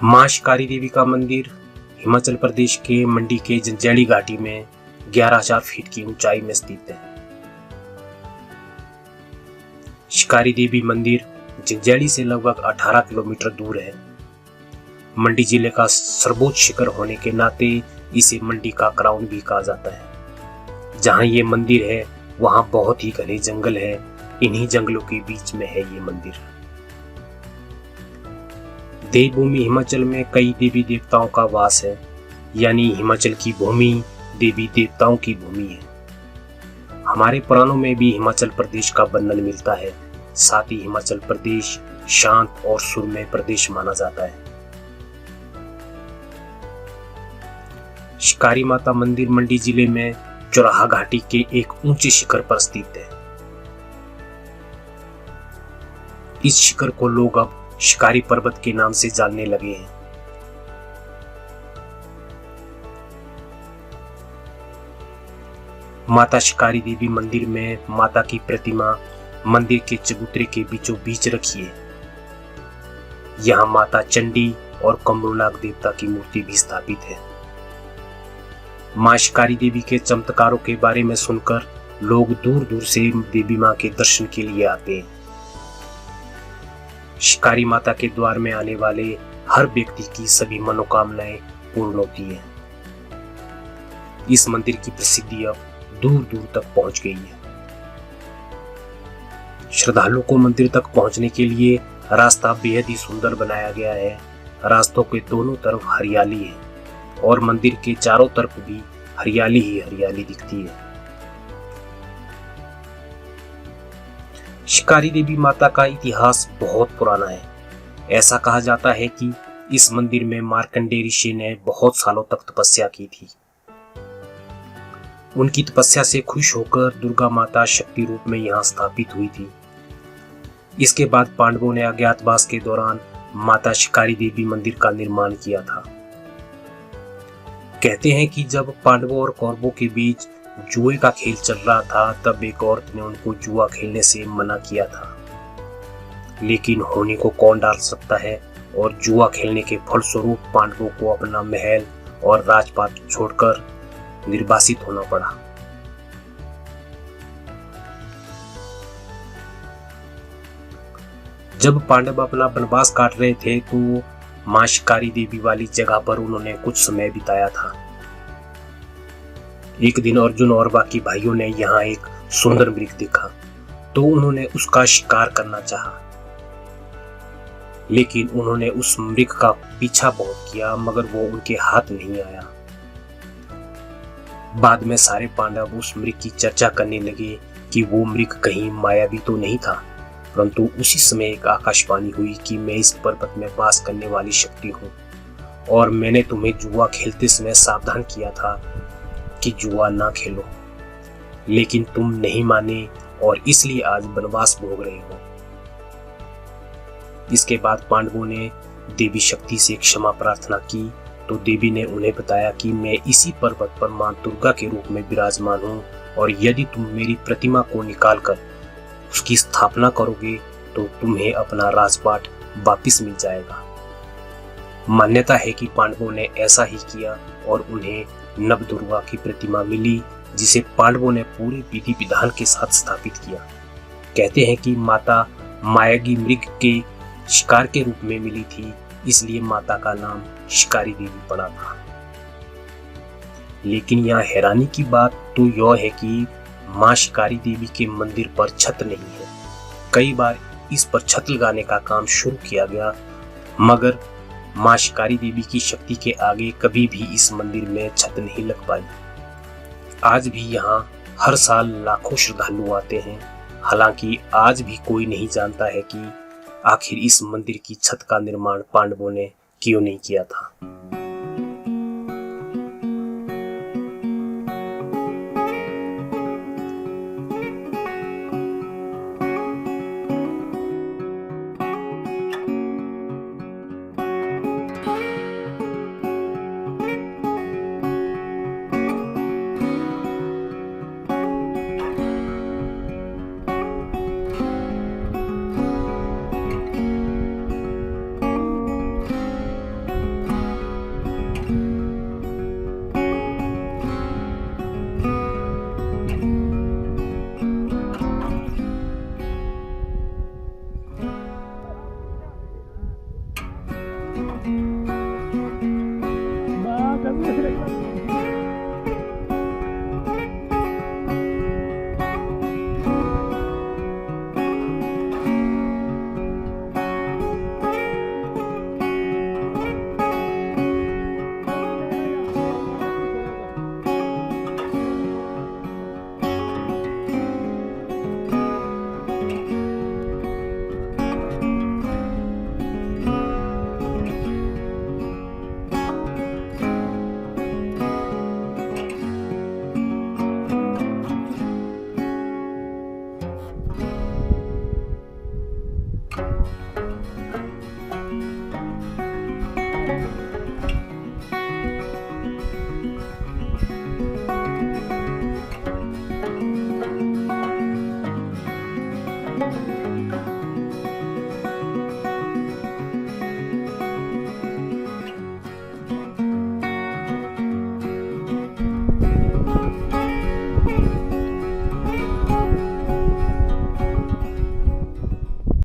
मां शिकारी देवी का मंदिर हिमाचल प्रदेश के मंडी के जंजैली घाटी में 11,000 फीट की ऊंचाई में स्थित है। शिकारी देवी मंदिर जंजैली से लगभग 18 किलोमीटर दूर है। मंडी जिले का सर्वोच्च शिखर होने के नाते इसे मंडी का क्राउन भी कहा जाता है। जहां ये मंदिर है वहां बहुत ही घने जंगल है। इन्हीं जंगलों के बीच में है ये मंदिर। देवभूमि हिमाचल में कई देवी देवताओं का वास है, यानी हिमाचल की भूमि देवी देवताओं की भूमि है। हमारे पुराणों में भी हिमाचल प्रदेश का वर्णन मिलता है। साथ ही हिमाचल प्रदेश शांत और सुरम्य प्रदेश माना जाता है। शिकारी माता मंदिर मंडी जिले में चौराहा घाटी के एक ऊंचे शिखर पर स्थित है। इस शिखर को लोग अब शिकारी पर्वत के नाम से जानने लगे हैं। माता शिकारी देवी मंदिर में माता की प्रतिमा मंदिर के चबूतरे के बीचों बीच रखी है। यहाँ माता चंडी और कमरूनाग देवता की मूर्ति भी स्थापित है। मां शिकारी देवी के चमत्कारों के बारे में सुनकर लोग दूर दूर से देवी मां के दर्शन के लिए आते हैं। शिकारी माता के द्वार में आने वाले हर व्यक्ति की सभी मनोकामनाएं पूर्ण होती हैं। इस मंदिर की प्रसिद्धि अब दूर दूर तक पहुंच गई है। श्रद्धालुओं को मंदिर तक पहुंचने के लिए रास्ता बेहद ही सुंदर बनाया गया है। रास्तों के दोनों तरफ हरियाली है और मंदिर के चारों तरफ भी हरियाली ही हरियाली दिखती है। शिकारी देवी माता का इतिहास बहुत पुराना है। ऐसा कहा जाता है कि इस मंदिर में मार्कंडेय ऋषि ने बहुत सालों तक तपस्या की थी। उनकी तपस्या से खुश होकर दुर्गा माता शक्ति रूप में यहाँ स्थापित हुई थी। इसके बाद पांडवों ने अज्ञातवास के दौरान माता शिकारी देवी मंदिर का निर्माण किया था। कहते हैं कि जब पांडवों और कौरवों के बीच जुए का खेल चल रहा था, तब एक औरत ने उनको जुआ खेलने से मना किया था। लेकिन होने को कौन डाल सकता है, और जुआ खेलने के फलस्वरूप पांडवों को अपना महल और राजपाट छोड़कर निर्वासित होना पड़ा। जब पांडव अपना वनवास काट रहे थे तो मां शिकारी देवी वाली जगह पर उन्होंने कुछ समय बिताया था। एक दिन अर्जुन और बाकी भाइयों ने यहाँ एक सुंदर मृग देखा तो उन्होंने उसका शिकार करना चाहा, लेकिन उन्होंने उस मृग का पीछा बहुत किया मगर वो उनके हाथ नहीं आया। बाद में सारे पांडव उस मृग की चर्चा करने लगे कि वो मृग कहीं मायावी तो नहीं था। परंतु उसी समय एक आकाशवाणी हुई कि मैं इस पर्वत में वास करने वाली शक्ति हूँ और मैंने तुम्हें जुआ खेलते समय सावधान किया था कि जुआ ना खेलो, लेकिन तुम नहीं माने और इसलिए आज वनवास भोग रहे हो। इसके बाद पांडवों ने देवी शक्ति से क्षमा प्रार्थना की तो देवी ने उन्हें बताया कि मैं इसी पर्वत पर मां दुर्गा के रूप में विराजमान हूँ और यदि तुम मेरी प्रतिमा को निकालकर उसकी स्थापना करोगे तो तुम्हें अपना राजपाट वापिस मिल जाएगा। मान्यता है कि पांडवों ने ऐसा ही किया और उन्हें नव दुर्गा की प्रतिमा मिली, जिसे पांडवों ने पूरे विधि विधान के साथ स्थापित किया। कहते हैं कि माता मायागी मृग के शिकार के रूप में मिली थी, इसलिए माता का नाम शिकारी देवी पड़ा था। लेकिन यहाँ हैरानी की बात तो यह है कि मां शिकारी देवी के मंदिर पर छत नहीं है। कई बार इस पर छत लगाने का काम शुरू किया गया मगर मां शिकारी देवी की शक्ति के आगे कभी भी इस मंदिर में छत नहीं लग पाई। आज भी यहाँ हर साल लाखों श्रद्धालु आते हैं। हालांकि आज भी कोई नहीं जानता है कि आखिर इस मंदिर की छत का निर्माण पांडवों ने क्यों नहीं किया था।